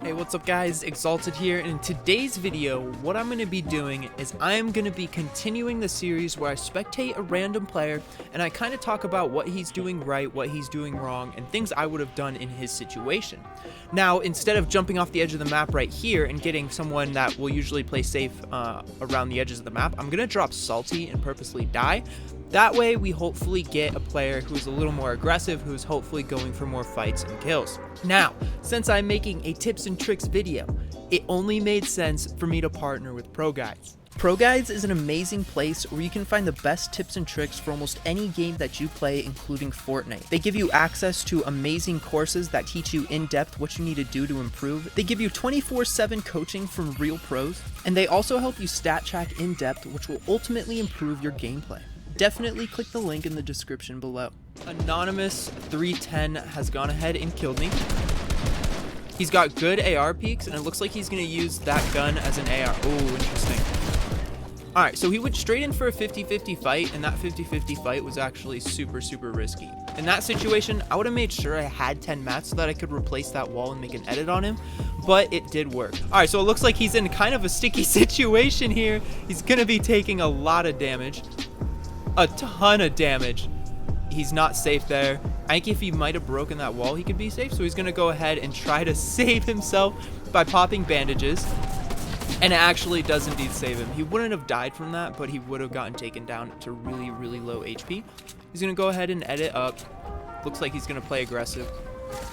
Hey, what's up guys, Exalted here, and in today's video, what I'm going to be doing is I'm going to be continuing the series where I spectate a random player, and I kind of talk about what he's doing right, what he's doing wrong, and things I would have done in his situation. Now, instead of jumping off the edge of the map right here and getting someone that will usually play safe around the edges of the map, I'm going to drop Salty and purposely die. That way, we hopefully get a player who's a little more aggressive, who's hopefully going for more fights and kills. Now, since I'm making a tips and tricks video, it only made sense for me to partner with ProGuides. ProGuides is an amazing place where you can find the best tips and tricks for almost any game that you play, including Fortnite. They give you access to amazing courses that teach you in depth what you need to do to improve. They give you 24/7 coaching from real pros, and they also help you stat track in depth, which will ultimately improve your gameplay. Definitely click the link in the description below. Anonymous 310 has gone ahead and killed me. He's got good AR peaks, and it looks like he's going to use that gun as an AR. Oh, interesting. Alright, so he went straight in for a 50-50 fight, and that 50-50 fight was actually super risky. In that situation, I would have made sure I had 10 mats so that I could replace that wall and make an edit on him, but it did work. Alright, so it looks like he's in kind of a sticky situation here. He's going to be taking a lot of damage. A ton of damage. He's not safe there. I think if he might have broken that wall, he could be safe. So he's going to go ahead and try to save himself by popping bandages. And it actually does indeed save him. He wouldn't have died from that, but he would have gotten taken down to really low HP. He's going to go ahead and edit up. Looks like he's going to play aggressive.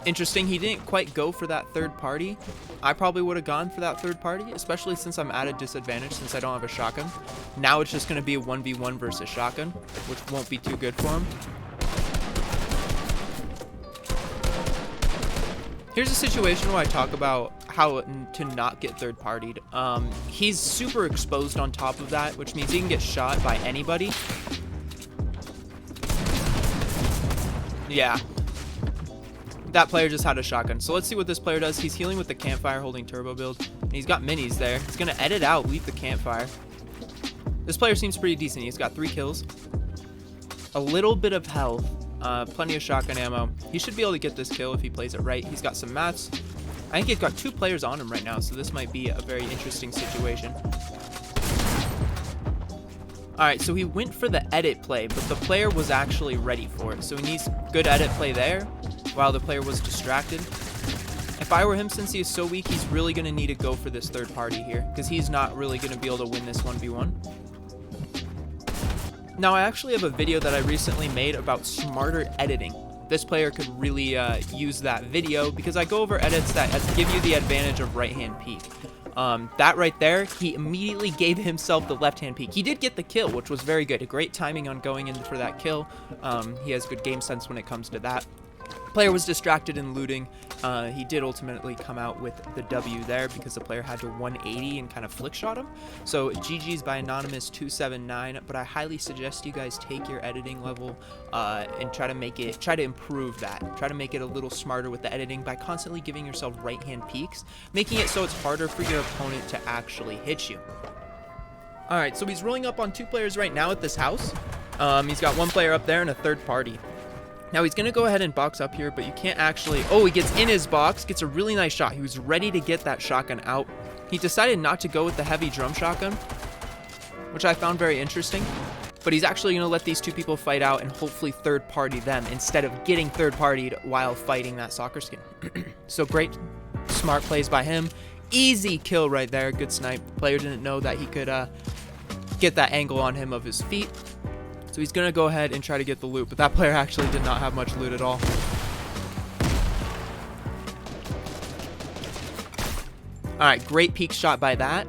Interesting, he didn't quite go for that third party. I probably would have gone for that third party, especially since I'm at a disadvantage since I don't have a shotgun. Now it's just going to be a 1v1 versus shotgun, which won't be too good for him. Here's a situation where I talk about how to not get third partied. He's super exposed on top of that, which means he can get shot by anybody. Yeah. That player just had a shotgun. So let's see what this player does. He's healing with the campfire, holding turbo build. And he's got minis there. He's going to edit out, leave the campfire. This player seems pretty decent. He's got 3 kills. A little bit of health. Plenty of shotgun ammo. He should be able to get this kill if he plays it right. He's got some mats. I think he's got 2 players on him right now. So this might be a very interesting situation. Alright, so he went for the edit play, but the player was actually ready for it. So he needs good edit play there, while the player was distracted. If I were him, since he is so weak, he's really going to need to go for this third party here, because he's not really going to be able to win this 1v1. Now, I actually have a video that I recently made about smarter editing. This player could really use that video, because I go over edits that give you the advantage of right-hand peek. That right there, he immediately gave himself the left-hand peek. He did get the kill, which was very good. Great timing on going in for that kill. He has good game sense when it comes to that. Player was distracted and looting. He did ultimately come out with the W there because the player had to 180 and kind of flick shot him. So GG's by Anonymous 279, but I highly suggest you guys take your editing level and try to improve that. Try to make it a little smarter with the editing by constantly giving yourself right-hand peeks, making it so it's harder for your opponent to actually hit you. Alright, so he's rolling up on 2 players right now at this house. He's got 1 player up there and a third party. Now he's going to go ahead and box up here, but you can't actually... Oh, he gets in his box, gets a really nice shot. He was ready to get that shotgun out. He decided not to go with the heavy drum shotgun, which I found very interesting. But he's actually going to let these 2 people fight out and hopefully third party them instead of getting third partied while fighting that soccer skin. So great, smart plays by him. Easy kill right there. Good snipe. The player didn't know that he could get that angle on him of his feet. So he's going to go ahead and try to get the loot, but that player actually did not have much loot at all. Alright, great peek shot by that.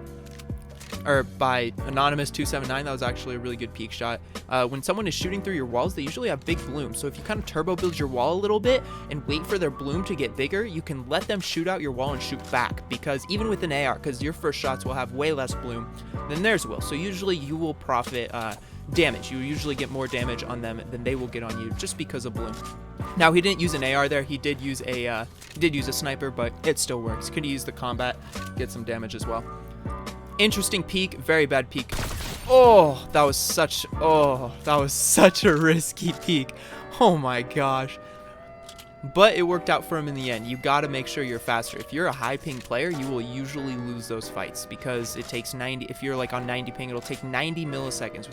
Or by Anonymous 279, that was actually a really good peek shot. When someone is shooting through your walls, they usually have big blooms. So if you kind of turbo build your wall a little bit and wait for their bloom to get bigger, you can let them shoot out your wall and shoot back. Because even with an AR, because your first shots will have way less bloom than theirs will. So usually you will profit damage. You usually get more damage on them than they will get on you just because of bloom. Now he didn't use an AR there. He did use a sniper, but it still works. Could use the combat, get some damage as well. Interesting peek, very bad peek. Oh, that was such a risky peek. Oh my gosh. but it worked out for him in the end. You got to make sure you're faster. If you're a high ping player, you will usually lose those fights because it takes 90. If you're like on 90 ping, it'll take 90 milliseconds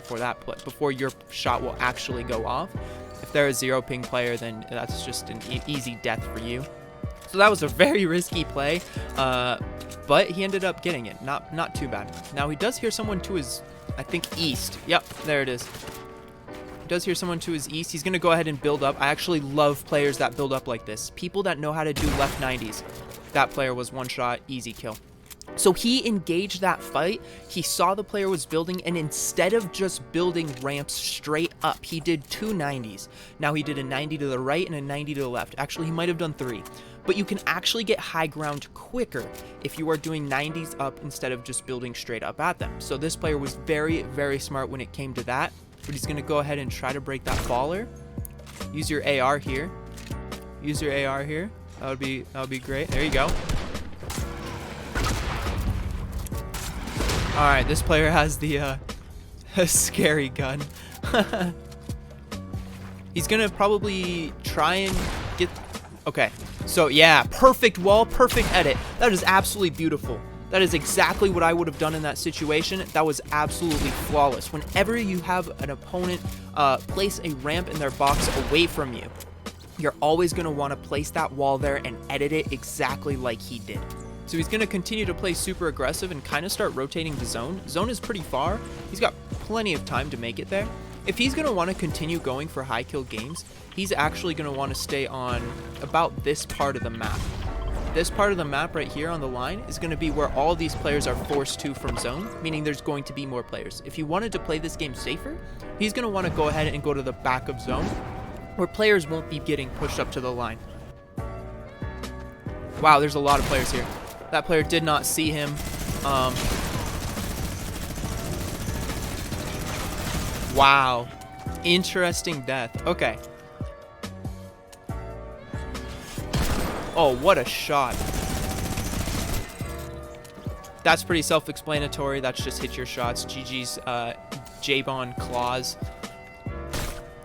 before your shot will actually go off. If they're a 0 ping player, then that's just an easy death for you. So that was a very risky play, but he ended up getting it. Not too bad. Now he does hear someone to his, I think, east. Yep, there it is. He does hear someone to his east. He's going to go ahead and build up. I actually love players that build up like this. People that know how to do left 90s. That player was one shot, easy kill. So he engaged that fight. He saw the player was building, and instead of just building ramps straight up, he did 2 90s. Now he did a 90 to the right and a 90 to the left. Actually, he might have done 3. But you can actually get high ground quicker if you are doing 90s up instead of just building straight up at them. So this player was very, very smart when it came to that. But he's going to go ahead and try to break that baller. Use your AR here. Use your AR here. That would be great. There you go. All right, this player has the scary gun. He's gonna probably try and get. Okay, so yeah, perfect wall, perfect edit. That is absolutely beautiful. That is exactly what I would have done in that situation. That was absolutely flawless. Whenever you have an opponent place a ramp in their box away from you, you're always going to want to place that wall there and edit it exactly like he did. So he's going to continue to play super aggressive and kind of start rotating to zone. Zone is pretty far. He's got plenty of time to make it there. If he's going to want to continue going for high kill games, he's actually going to want to stay on about this part of the map. This part of the map right here on the line is going to be where all these players are forced to from zone, meaning there's going to be more players. If he wanted to play this game safer, he's going to want to go ahead and go to the back of zone, where players won't be getting pushed up to the line. Wow, there's a lot of players here. That player did not see him. Wow. Interesting death. Okay. Oh, what a shot. That's pretty self-explanatory. That's just hit your shots. GG's J-Bon claws.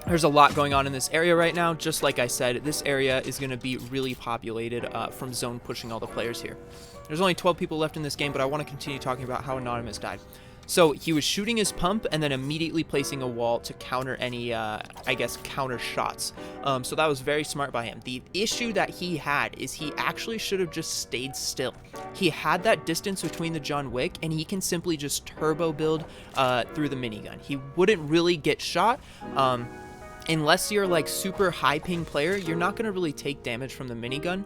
There's a lot going on in this area right now. Just like I said, this area is going to be really populated from zone pushing all the players here. There's only 12 people left in this game, but I want to continue talking about how Anonymous died. So he was shooting his pump and then immediately placing a wall to counter any, I guess, counter shots. So that was very smart by him. The issue that he had is he actually should have just stayed still. He had that distance between the John Wick, and he can simply just turbo build through the minigun. He wouldn't really get shot. Unless you're like super high ping player, you're not going to really take damage from the minigun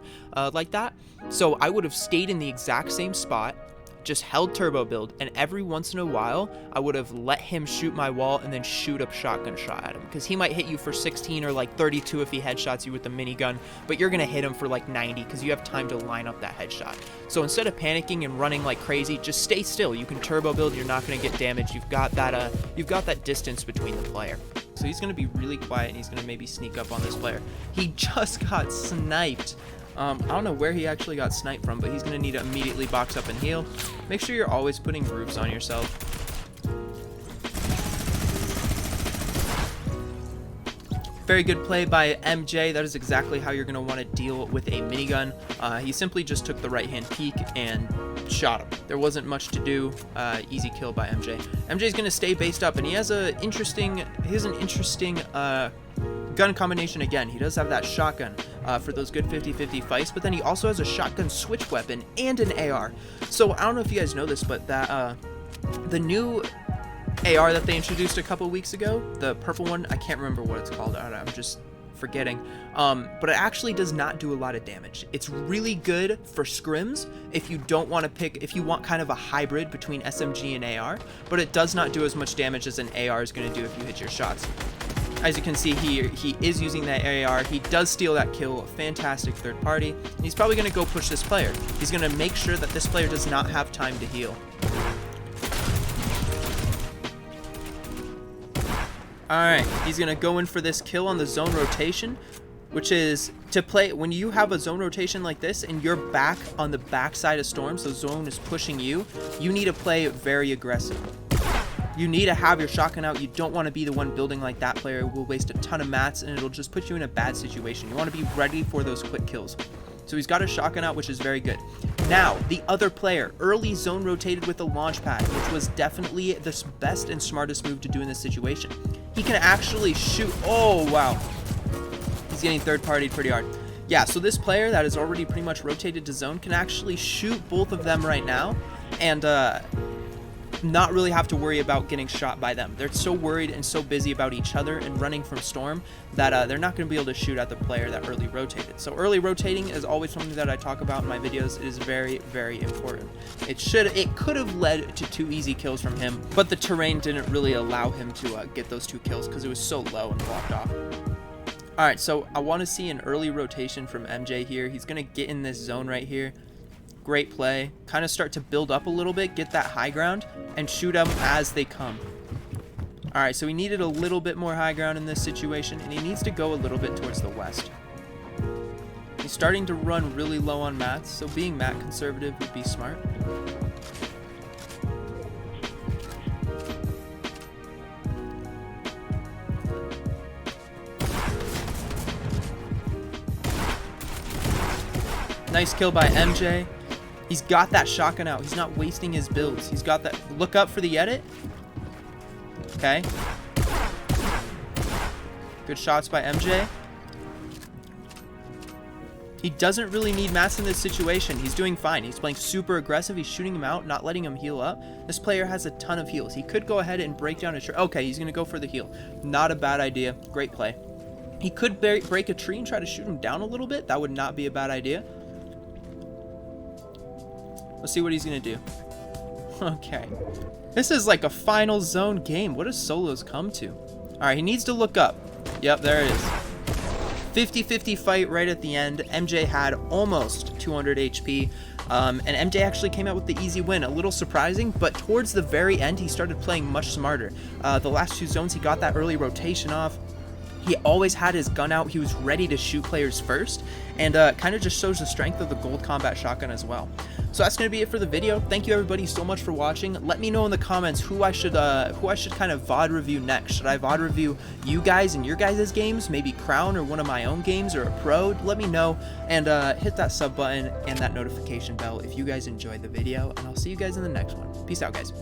like that. So I would have stayed in the exact same spot, just held turbo build, and every once in a while I would have let him shoot my wall and then shoot a shotgun shot at him, because he might hit you for 16 or like 32 if he headshots you with the minigun, but you're gonna hit him for like 90 because you have time to line up that headshot. So instead of panicking and running like crazy, just stay still. You can turbo build, you're not gonna get damaged. You've got that distance between the player. So he's gonna be really quiet and he's gonna maybe sneak up on this player. He just got sniped. I don't know where he actually got sniped from, but he's going to need to immediately box up and heal. Make sure you're always putting roofs on yourself. Very good play by MJ. That is exactly how you're going to want to deal with a minigun. He simply just took the right-hand peek and shot him. There wasn't much to do. Easy kill by MJ. MJ's going to stay based up, and he has an interesting gun combination again. He does have that shotgun for those good 50-50 fights, but then he also has a shotgun switch weapon and an AR. So I don't know if you guys know this, but that the new AR that they introduced a couple weeks ago, the purple one, I can't remember what it's called. I'm just forgetting, but it actually does not do a lot of damage. It's really good for scrims if you don't want to pick, if you want kind of a hybrid between SMG and AR, but it does not do as much damage as an AR is going to do if you hit your shots. As you can see here, he is using that AR. He does steal that kill. Fantastic third party. And he's probably going to go push this player. He's going to make sure that this player does not have time to heal. Alright, he's going to go in for this kill on the zone rotation, which is to play when you have a zone rotation like this and you're back on the back side of storm, so zone is pushing you, you need to play very aggressive. You need to have your shotgun out. You don't want to be the one building like that player. It will waste a ton of mats, and it'll just put you in a bad situation. You want to be ready for those quick kills. So he's got his shotgun out, which is very good. Now, the other player, early zone rotated with a launch pad, which was definitely the best and smartest move to do in this situation. He can actually shoot. Oh, wow. He's getting third-partied pretty hard. Yeah, so this player that is already pretty much rotated to zone can actually shoot both of them right now and not really have to worry about getting shot by them. They're so worried and so busy about each other and running from storm that they're not going to be able to shoot at the player that early rotated. So early rotating is always something that I talk about in my videos. It is very, very important. It could have led to 2 easy kills from him, but the terrain didn't really allow him to get those 2 kills because it was so low and blocked off. All right, so I want to see an early rotation from MJ here. He's going to get in this zone right here. Great play. Kind of start to build up a little bit, get that high ground, and shoot them as they come. All right, so he needed a little bit more high ground in this situation, and he needs to go a little bit towards the west. He's starting to run really low on mats, so being mat conservative would be smart. Nice kill by MJ. He's got that shotgun out. He's not wasting his builds. He's got that. Look up for the edit. Okay. Good shots by MJ. He doesn't really need mats in this situation. He's doing fine. He's playing super aggressive. He's shooting him out, not letting him heal up. This player has a ton of heals. He could go ahead and break down a tree. Okay, he's going to go for the heal. Not a bad idea. Great play. He could break a tree and try to shoot him down a little bit. That would not be a bad idea. Let's see what he's going to do. Okay. This is like a final zone game. What does solos come to? All right, he needs to look up. Yep, there it is. 50-50 fight right at the end. MJ had almost 200 HP. And MJ actually came out with the easy win. A little surprising, but towards the very end, he started playing much smarter. The last 2 zones, he got that early rotation off. He always had his gun out. He was ready to shoot players first, and kind of just shows the strength of the gold combat shotgun as well. So that's going to be it for the video. Thank you everybody so much for watching. Let me know in the comments who I should kind of VOD review next. Should I VOD review you guys and your guys' games? Maybe Crown or one of my own games or a pro? Let me know, and hit that sub button and that notification bell if you guys enjoyed the video, and I'll see you guys in the next one. Peace out, guys.